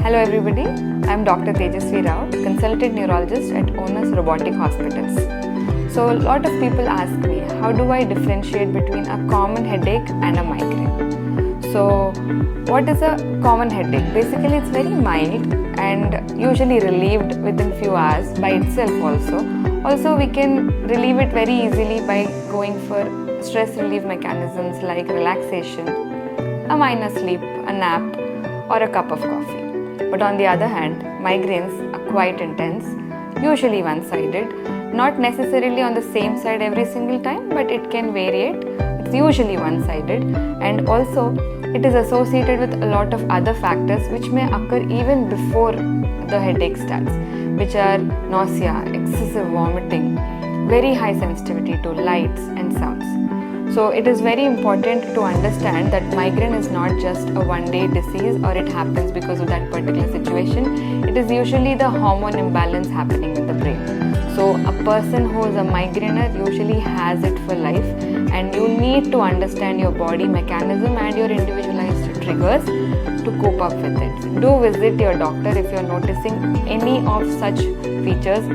Hello everybody, I am Dr. Tejaswi Rao, Consultant Neurologist at Onus Robotic Hospitals. So a lot of people ask me, how do I differentiate between a common headache and a migraine? So what is a common headache? Basically it's very mild and usually relieved within few hours by itself also. Also we can relieve it very easily by going for stress relief mechanisms like relaxation, a minor sleep, a nap or a cup of coffee. But on the other hand, migraines are quite intense, usually one-sided, not necessarily on the same side every single time, but it can variate. It's usually one-sided, and also it is associated with a lot of other factors which may occur even before the headache starts, which are nausea, excessive vomiting, very high sensitivity to lights and sounds. So it is very important to understand that migraine is not just a one-day disease or it happens because of that particular situation. It is usually the hormone imbalance happening in the brain. So a person who is a migrainer usually has it for life, and you need to understand your body mechanism and your individualized triggers to cope up with it. Do visit your doctor if you are noticing any of such features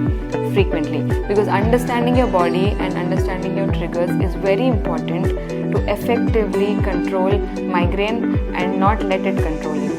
frequently, because understanding your body and understanding your triggers is very important to effectively control migraine and not let it control you.